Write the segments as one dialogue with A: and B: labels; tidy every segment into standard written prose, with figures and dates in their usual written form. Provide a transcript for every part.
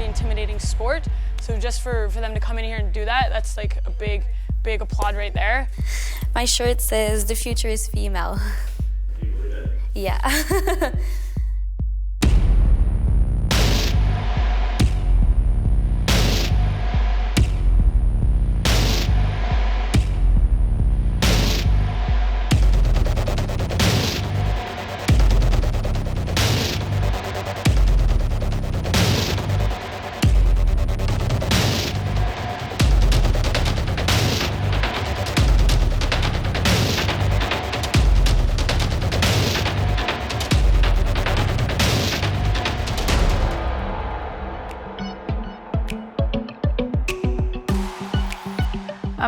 A: pretty intimidating sport. So just for them to come in here and do that, that's like a big applaud right there.
B: My shirt says, "The future is female."
C: Do you believe it?
B: Yeah.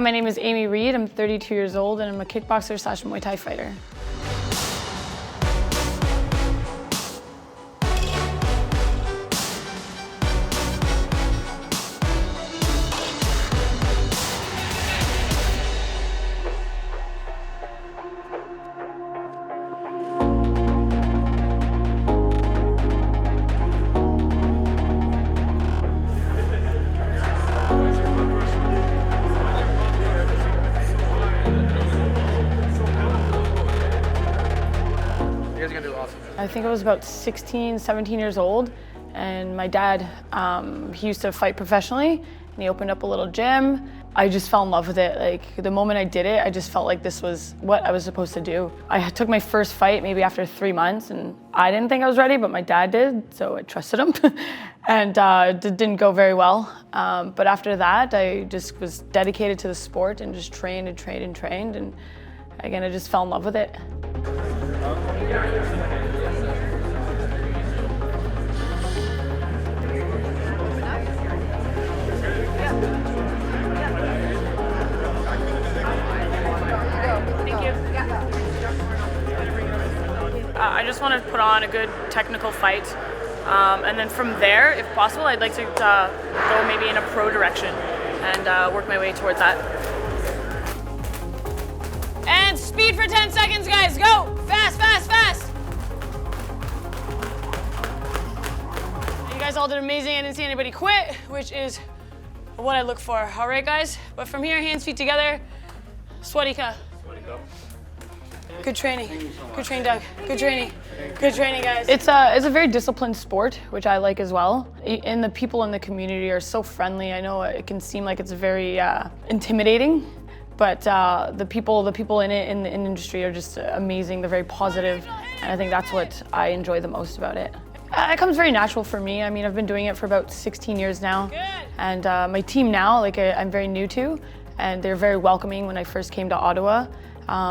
A: My name is Amy Reid. I'm 32 years old and I'm a kickboxer / Muay Thai fighter. I think I was about 16, 17 years old, and my dad, he used to fight professionally, and he opened up a little gym. I just fell in love with it. Like, the moment I did it, I just felt like this was what I was supposed to do. I took my first fight maybe after 3 months, and I didn't think I was ready, but my dad did, so I trusted him. And it didn't go very well. But after that, I just was dedicated to the sport and just trained and trained and trained, and again, I just fell in love with it. I just want to put on a good technical fight, and then from there, if possible, I'd like to go maybe in a pro direction and work my way towards that. And speed for 10 seconds, guys, go! Fast, fast, fast! You guys all did amazing. I didn't see anybody quit, which is what I look for. All right, guys? But from here, hands, feet together. Swadika. Good training. Good training, Doug. Good training. Good training, guys. It's a very disciplined sport, which I like as well. And the people in the community are so friendly. I know it can seem like it's very intimidating, but the people in it, in the industry, are just amazing. They're very positive, and I think that's what I enjoy the most about it. It comes very natural for me. I mean, I've been doing it for about 16 years now, and my team now, like I'm very new to, and they're very welcoming. When I first came to Ottawa,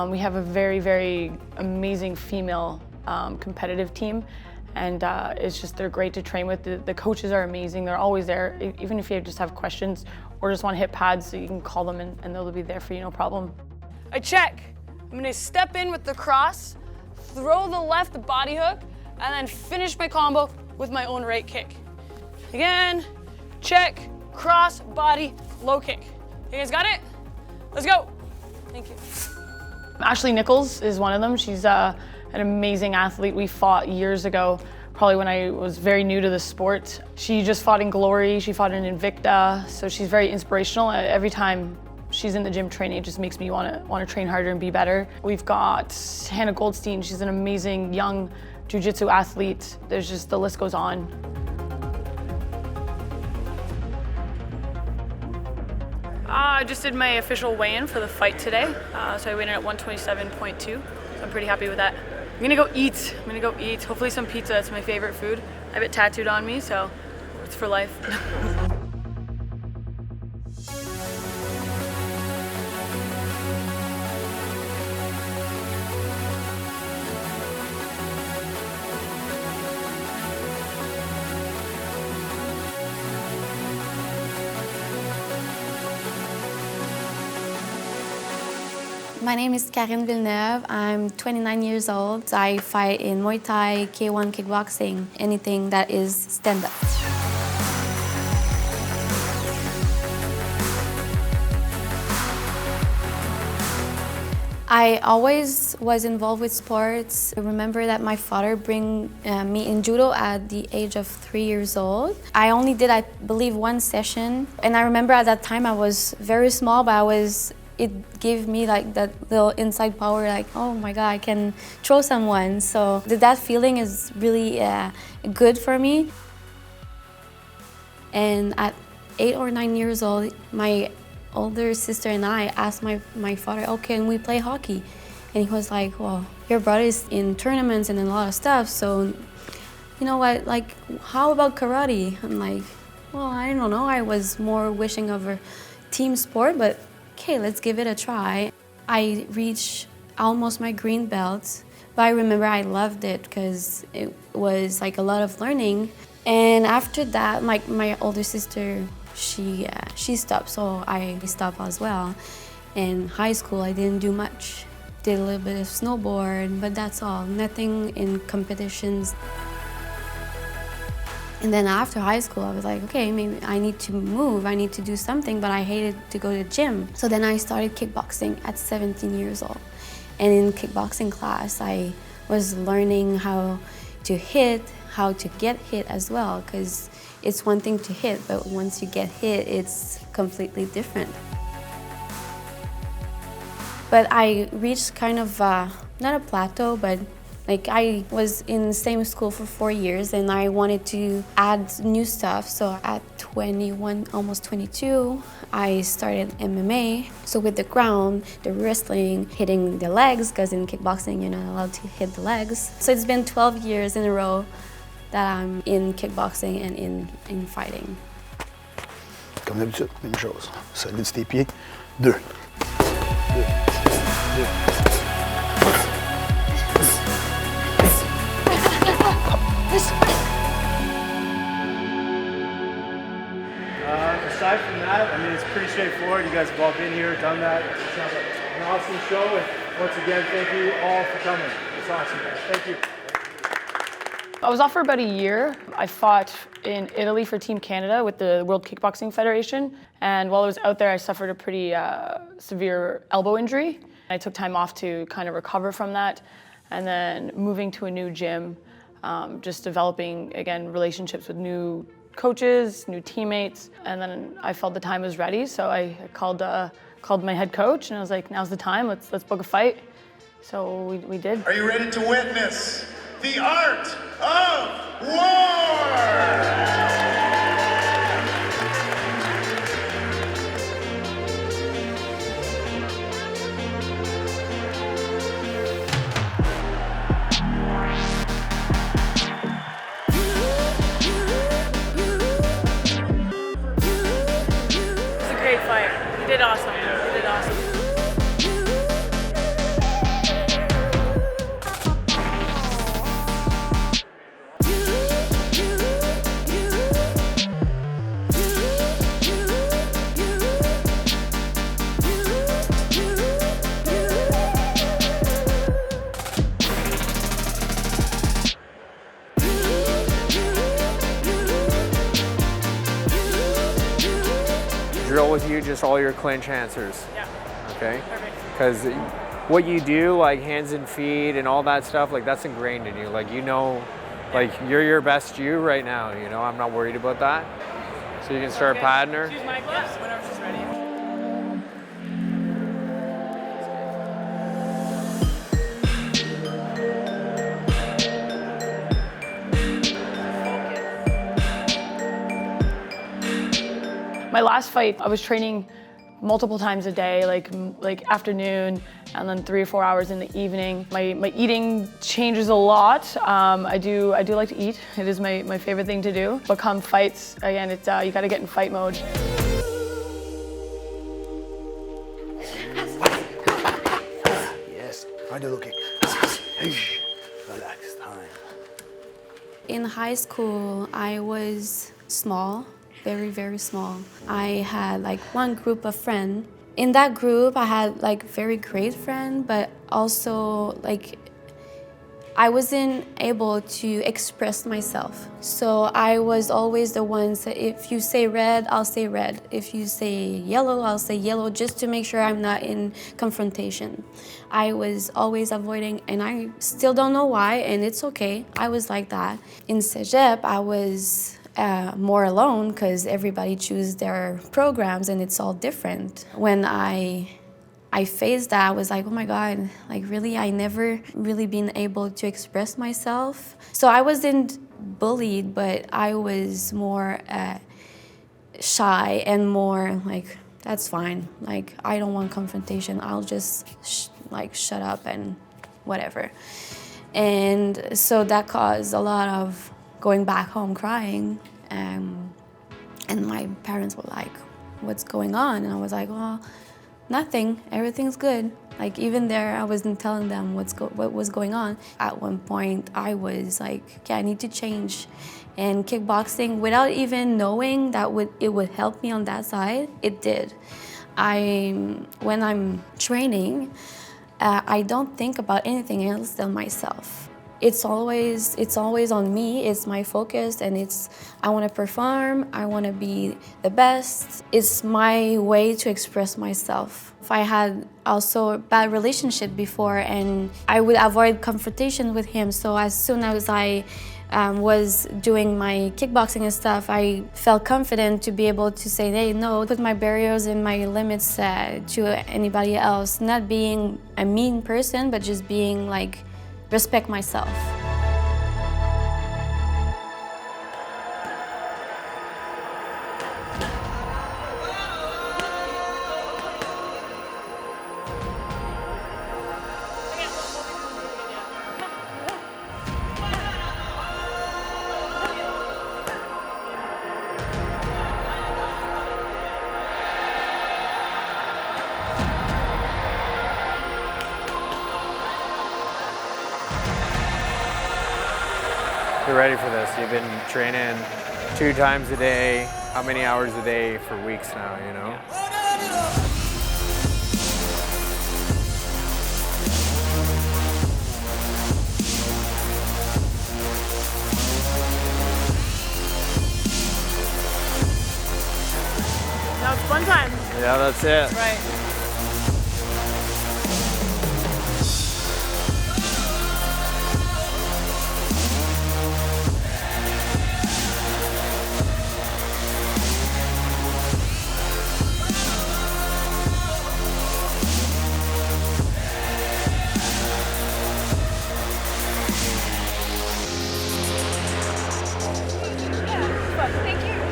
A: we have a very, very amazing female competitive team, and it's just, they're great to train with. The coaches are amazing. They're always there, even if you just have questions or just want to hit pads, so you can call them and they'll be there for you, no problem. I check. I'm gonna step in with the cross, throw the left body hook, and then finish my combo with my own right kick. Again, check, cross, body, low kick. You guys got it? Let's go. Thank you. Ashley Nichols is one of them. She's an amazing athlete. We fought years ago, probably when I was very new to the sport. She just fought in Glory, she fought in Invicta, so she's very inspirational. Every time she's in the gym training, it just makes me want to train harder and be better. We've got Hannah Goldstein. She's an amazing young Jiu-Jitsu athlete. There's just, the list goes on. I just did my official weigh-in for the fight today. So I weighed in at 127.2, so I'm pretty happy with that. I'm gonna go eat. Hopefully some pizza. It's my favorite food. I have it tattooed on me, so it's for life.
B: My name is Karine Villeneuve. I'm 29 years old. I fight in Muay Thai, K1 kickboxing, anything that is stand-up. I always was involved with sports. I remember that my father bring me in judo at the age of 3 years old. I only did, I believe, one session. And I remember at that time I was very small, but it gave me like that little inside power, like, oh my God, I can throw someone. So that feeling is really good for me. And at 8 or 9 years old, my older sister and I asked my father, oh, can we play hockey? And he was like, well, your brother is in tournaments and in a lot of stuff, so you know what, like, how about karate? I'm like, well, I don't know. I was more wishing of a team sport, but okay, let's give it a try. I reached almost my green belt, but I remember I loved it because it was like a lot of learning. And after that, my older sister, she stopped, so I stopped as well. In high school, I didn't do much. Did a little bit of snowboard, but that's all. Nothing in competitions. And then after high school, I was like, okay, maybe I need to move. I need to do something, but I hated to go to the gym. So then I started kickboxing at 17 years old. And in kickboxing class, I was learning how to hit, how to get hit as well, because it's one thing to hit, but once you get hit, it's completely different. But I reached kind of, not a plateau, but like I was in the same school for 4 years and I wanted to add new stuff. So at 21, almost 22, I started MMA. So with the ground, the wrestling, hitting the legs, because in kickboxing, you're not allowed to hit the legs. So it's been 12 years in a row that I'm in kickboxing and in fighting.
D: Comme d'habitude, même chose. Solide sur tes pieds. 2. 2. 2.
C: Aside from that, I mean, it's pretty straightforward. You guys have all been here, done that. It sounds like an awesome show. And once again, thank you all for coming. It's awesome, guys. Thank you.
A: I was off for about a year. I fought in Italy for Team Canada with the World Kickboxing Federation. And while I was out there, I suffered a pretty severe elbow injury. I took time off to kind of recover from that. And then moving to a new gym, just developing, again, relationships with new coaches, new teammates. And then I felt the time was ready. So I called my head coach and I was like, now's the time, let's book a fight. So we did.
E: Are you ready to witness the art of war?
A: It's a great fight. You did awesome. You did awesome.
F: Drill with you just all your clinch answers.
A: Yeah.
F: Okay?
A: Perfect.
F: Because what you do, like hands and feet and all that stuff, like that's ingrained in you. Like, you know, like you're your best you right now, you know? I'm not worried about that. So you can start patting her.
A: Choose my gloves whenever she's ready. My last fight, I was training multiple times a day, like afternoon, and then 3 or 4 hours in the evening. My eating changes a lot. I do like to eat. It is my favorite thing to do. But come fights, again, it's you got to get in fight mode.
D: Yes. How are you looking? Relax. Time.
B: In high school, I was small. Very, very small. I had like one group of friends. In that group, I had like very great friends, but also like I wasn't able to express myself. So I was always the one, so if you say red, I'll say red. If you say yellow, I'll say yellow, just to make sure I'm not in confrontation. I was always avoiding, and I still don't know why, and it's okay. I was like that. In Cégep, I was more alone because everybody chooses their programs and it's all different. When I faced that, I was like, oh my God, like really, I never really been able to express myself. So I wasn't bullied, but I was more shy and more like, that's fine. Like, I don't want confrontation. I'll just shut up and whatever. And so that caused a lot of going back home crying. And my parents were like, what's going on? And I was like, well, nothing, everything's good. Like even there, I wasn't telling them what was going on. At one point, I was like, okay, I need to change. And kickboxing, without even knowing that it would help me on that side, it did. When I'm training, I don't think about anything else than myself. It's always on me, it's my focus, and I want to perform, I want to be the best. It's my way to express myself. If I had also a bad relationship before, and I would avoid confrontation with him, so as soon as I was doing my kickboxing and stuff, I felt confident to be able to say, hey, no, put my barriers and my limits to anybody else. Not being a mean person, but just being like, respect myself.
F: You're ready for this. You've been training 2 times a day, how many hours a day for weeks now, you know?
A: Now it's fun time.
F: Yeah, that's it.
A: Right.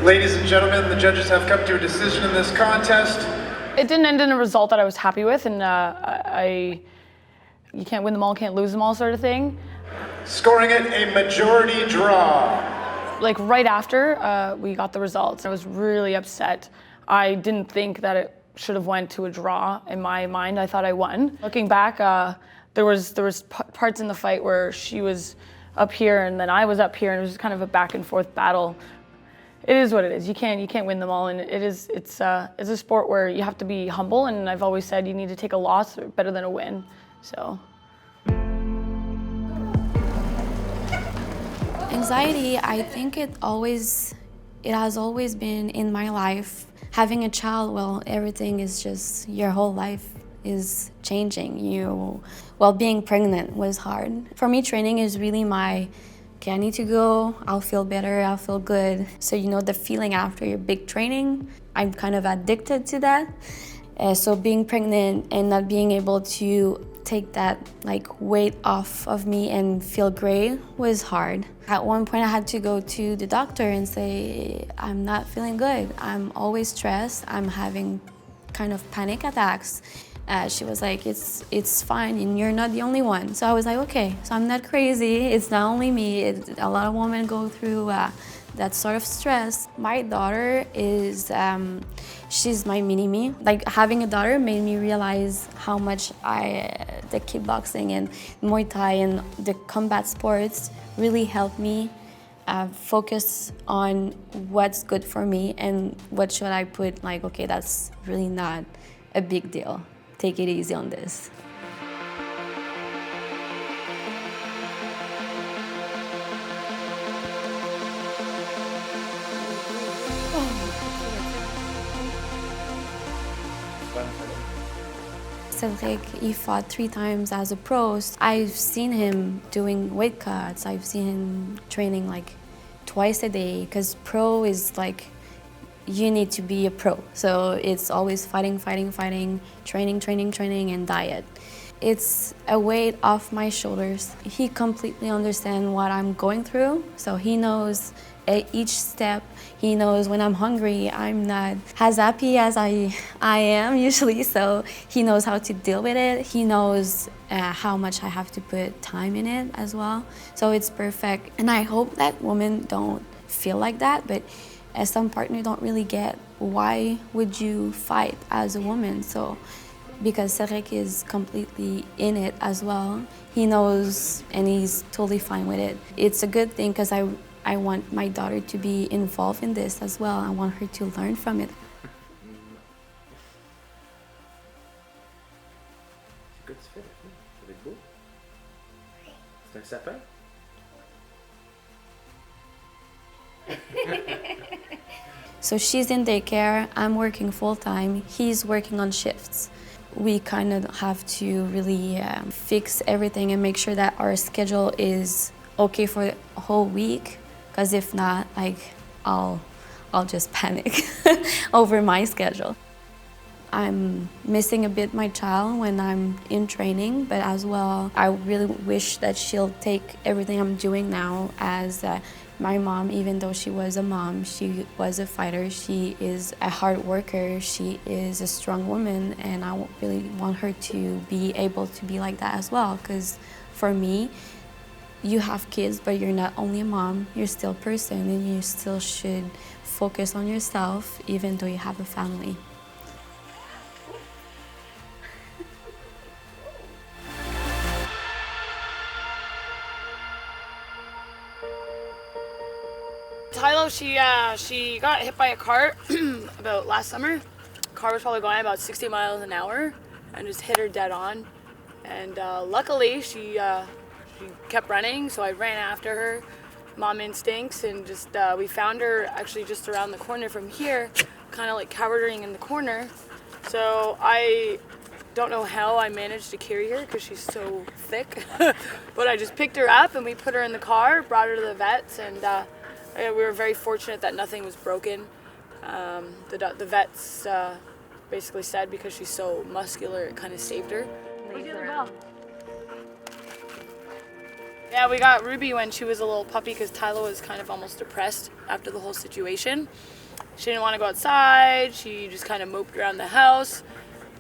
E: Ladies and gentlemen, the judges have come to a decision in this contest.
A: It didn't end in a result that I was happy with, and you can't win them all, can't lose them all sort of thing.
E: Scoring it a majority draw.
A: Like right after we got the results, I was really upset. I didn't think that it should have went to a draw. In my mind, I thought I won. Looking back, there was parts in the fight where she was up here and then I was up here, and it was kind of a back and forth battle. It is what it is. You can't win them all, and it's a sport where you have to be humble. And I've always said you need to take a loss better than a win. So.
B: Anxiety, I think it has always been in my life. Having a child, well, everything is just, your whole life is changing. Being pregnant was hard. For me, training is really okay, I need to go, I'll feel better, I'll feel good. So the feeling after your big training, I'm kind of addicted to that. So being pregnant and not being able to take that weight off of me and feel great was hard. At one point I had to go to the doctor and say, I'm not feeling good. I'm always stressed, I'm having kind of panic attacks. She was like, it's fine, and you're not the only one. So I was like, okay, so I'm not crazy. It's not only me. A lot of women go through that sort of stress. My daughter is, she's my mini-me. Having a daughter made me realize how much the kickboxing and Muay Thai and the combat sports really helped me focus on what's good for me and what should I put, okay, that's really not a big deal. Take it easy on this. Cedric, he fought 3 times as a pro. I've seen him doing weight cuts. I've seen him training like twice a day, because pro is like, you need to be a pro. So it's always fighting, training, and diet. It's a weight off my shoulders. He completely understands what I'm going through, so he knows at each step. He knows when I'm hungry, I'm not as happy as I am usually, so he knows how to deal with it. He knows how much I have to put time in it as well, so it's perfect. And I hope that women don't feel like that, but as some partners don't really get, why would you fight as a woman? So, because Cedric is completely in it as well. He knows and he's totally fine with it. It's a good thing, because I want my daughter to be involved in this as well. I want her to learn from it.
G: C'est un sapin?
B: So she's in daycare, I'm working full-time, he's working on shifts. We kind of have to really fix everything and make sure that our schedule is okay for the whole week, because if not, like, I'll just panic over my schedule. I'm missing a bit my child when I'm in training, but as well, I really wish that she'll take everything I'm doing now as my mom. Even though she was a mom, she was a fighter, she is a hard worker, she is a strong woman, and I really want her to be able to be like that as well, because for me, you have kids, but you're not only a mom, you're still a person, and you still should focus on yourself, even though you have a family.
A: Tylo, she got hit by a car about last summer. The car was probably going about 60 miles an hour and just hit her dead on. And luckily, she kept running, so I ran after her, mom instincts, and just we found her actually just around the corner from here, kind of like cowering in the corner. So I don't know how I managed to carry her because she's so thick, but I just picked her up and we put her in the car, brought her to the vets, and we were very fortunate that nothing was broken. The vets basically said because she's so muscular, it kind of saved her. Yeah, we got Ruby when she was a little puppy because Tylo was kind of almost depressed after the whole situation. She didn't want to go outside. She just kind of moped around the house.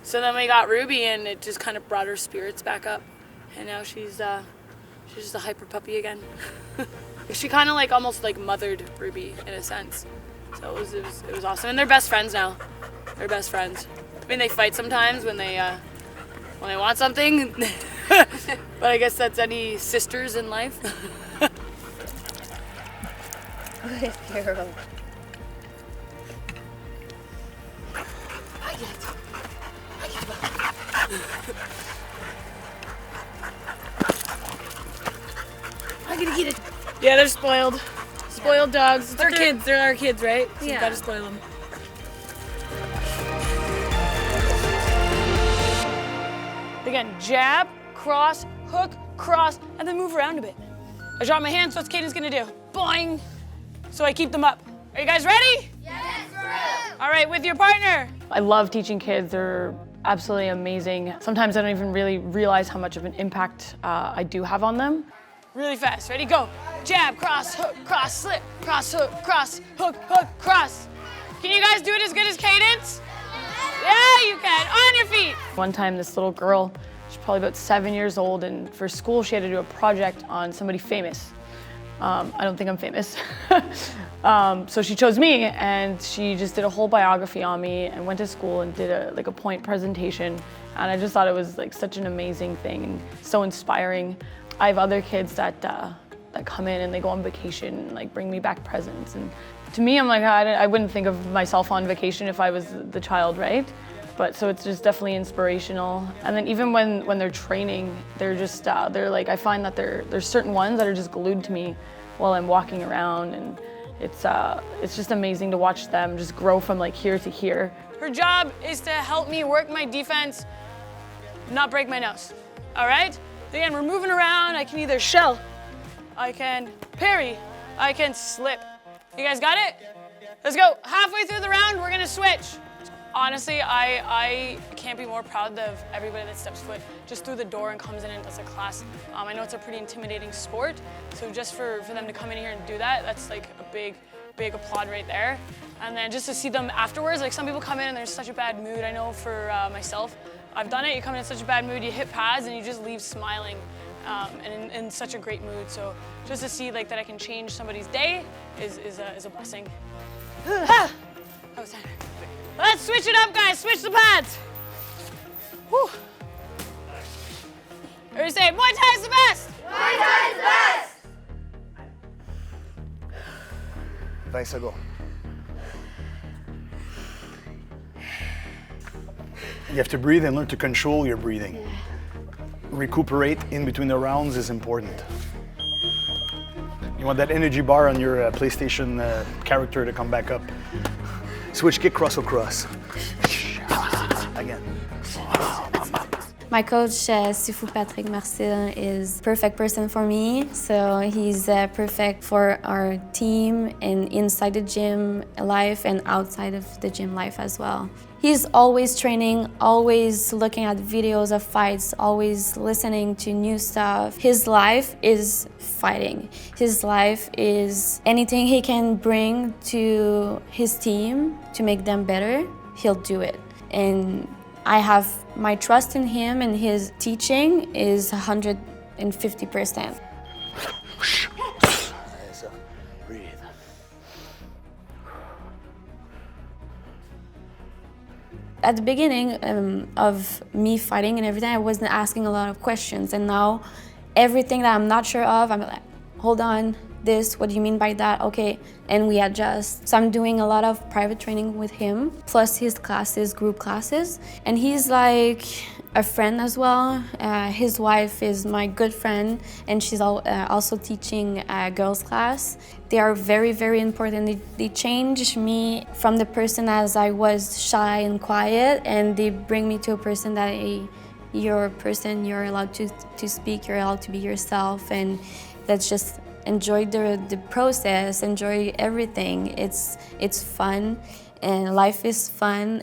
A: So then we got Ruby, and it just kind of brought her spirits back up. And now she's just a hyper puppy again. She kind of like almost like mothered Ruby in a sense. So it was awesome. And they're best friends now. They're best friends. I mean, they fight sometimes when they want something. But I guess that's any sisters in life.
B: Terrible.
A: I'm gonna get it. Yeah, they're spoiled. Spoiled dogs. They're kids. They're our kids, right? So you gotta spoil them. Again, jab, cross, hook, cross, and then move around a bit. I drop my hand, so what's Caden's gonna do? Boing! So I keep them up. Are you guys ready?
H: Yes, bro!
A: All right, with your partner. I love teaching kids. They're absolutely amazing. Sometimes I don't even really realize how much of an impact I do have on them. Really fast. Ready? Go. Jab, cross, hook, cross, slip, cross, hook, cross. Can you guys do it as good as Cadence? Yeah, you can. On your feet. One time, this little girl, she's probably about 7 years old, and for school, she had to do a project on somebody famous. I don't think I'm famous. So she chose me, and she just did a whole biography on me and went to school and did a point presentation. And I just thought it was like such an amazing thing and so inspiring. I have other kids that come in and they go on vacation and like bring me back presents. And to me, I'm like, I wouldn't think of myself on vacation if I was the child, right? But so it's just definitely inspirational. And then even when they're training, they're just, they're like, I find that there's certain ones that are just glued to me while I'm walking around, and it's just amazing to watch them just grow from like here to here Her job is to help me work my defense, not break my nose. All right? Again, we're moving around. I can either shell, I can parry, I can slip. You guys got it? Let's go. Halfway through the round, we're gonna switch. Honestly, I can't be more proud of everybody that steps foot just through the door and comes in and does a class. I know it's a pretty intimidating sport, so just for them to come in here and do that, that's like a big applaud right there. And then just to see them afterwards, like some people come in and there's such a bad mood. I know for myself, I've done it. You come in such a bad mood, you hit pads and you just leave smiling and in such a great mood. So just to see like that I can change somebody's day is a blessing. That was time. Let's switch it up, guys. Switch the pads. Whew. Everybody say, Muay Thai is the best.
H: Muay Thai is the best.
D: 20 seconds. You have to breathe and learn to control your breathing. Recuperate in between the rounds is important. You want that energy bar on your PlayStation character to come back up. Switch kick, cross. Again.
B: My coach, Sifu Patrick Marcel, is perfect person for me. So he's perfect for our team and inside the gym life and outside of the gym life as well. He's always training, always looking at videos of fights, always listening to new stuff. His life is fighting. His life is anything he can bring to his team to make them better, he'll do it. And I have my trust in him, and his teaching is 150%.
D: Breathe.
B: At the beginning of me fighting and everything, I wasn't asking a lot of questions. And now everything that I'm not sure of, I'm like, hold on, this, what do you mean by that? Okay, and we adjust. So I'm doing a lot of private training with him, plus his classes, group classes. And he's like a friend as well. His wife is my good friend, and she's also teaching a girls' class. They are very, very important. They changed me from the person as I was shy and quiet, and they bring me to a person that you're a person, you're allowed to speak, you're allowed to be yourself, and that's just enjoy the process, enjoy everything. It's fun, and life is fun.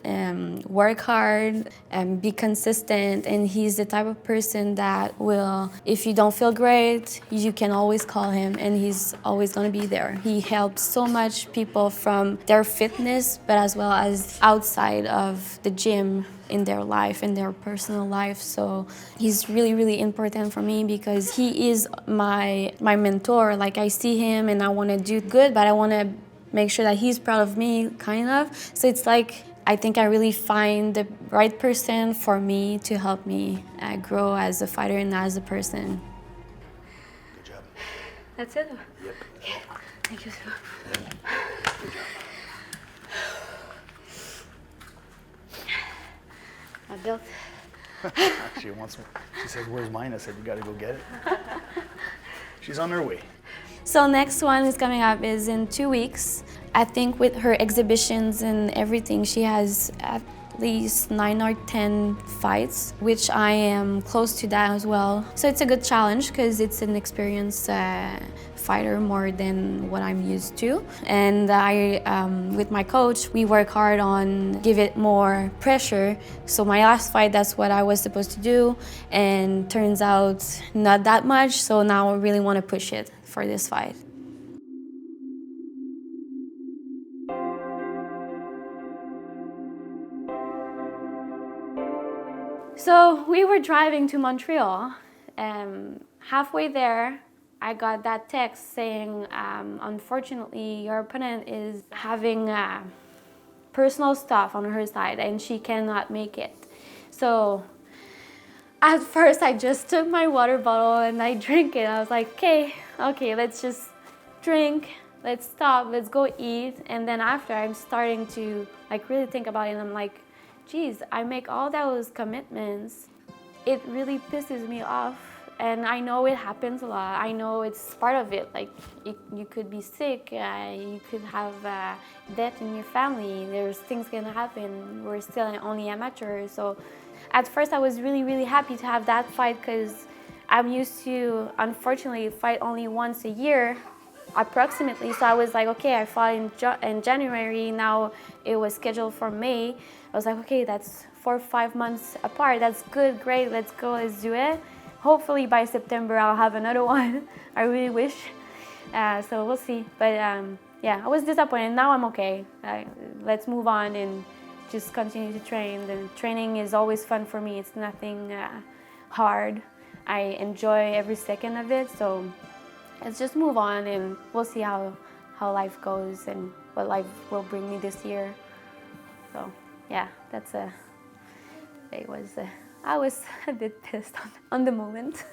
B: Work hard, and be consistent. And he's the type of person that will, if you don't feel great, you can always call him, and he's always gonna be there. He helps so much people from their fitness, but as well as outside of the gym, in their life, in their personal life. So he's really, really important for me because he is my mentor. Like, I see him and I want to do good, but I want to make sure that he's proud of me, kind of. So it's like, I think I really find the right person for me to help me grow as a fighter and as a person.
D: Good job.
B: That's it?
D: Yep.
B: Okay. Thank you so much. My belt.
D: She wants me. She said, "Where's mine?" I said, "You gotta go get it." She's on her way.
B: So next one is coming up is in 2 weeks. I think with her exhibitions and everything, she has at least 9 or 10 fights, which I am close to that as well. So it's a good challenge because it's an experienced fighter more than what I'm used to. And with my coach, we work hard on give it more pressure. So my last fight, that's what I was supposed to do, and turns out not that much. So now I really want to push it for this fight. So we were driving to Montreal. Halfway there, I got that text saying, unfortunately, your opponent is having personal stuff on her side and she cannot make it. So at first, I just took my water bottle and I drank it. I was like, okay, let's just drink, let's stop, let's go eat. And then after, I'm starting to really think about it, and I'm like, geez, I make all those commitments. It really pisses me off And I know it happens a lot. I know it's part of it. Like, you could be sick, you could have death in your family. There's things gonna happen. We're still only amateurs. So at first I was really, really happy to have that fight because I'm used to, unfortunately, fight only once a year, approximately. So I was like, okay, I fought in January. Now it was scheduled for May. I was like, okay, that's 4 or 5 months apart. That's good, great, let's go, let's do it. Hopefully by September I'll have another one. I really wish. So we'll see. But yeah, I was disappointed. Now I'm okay. Let's move on and just continue to train. The training is always fun for me. It's nothing hard. I enjoy every second of it. So let's just move on and we'll see how life goes and what life will bring me this year. So yeah, that's I was a bit pissed on the moment.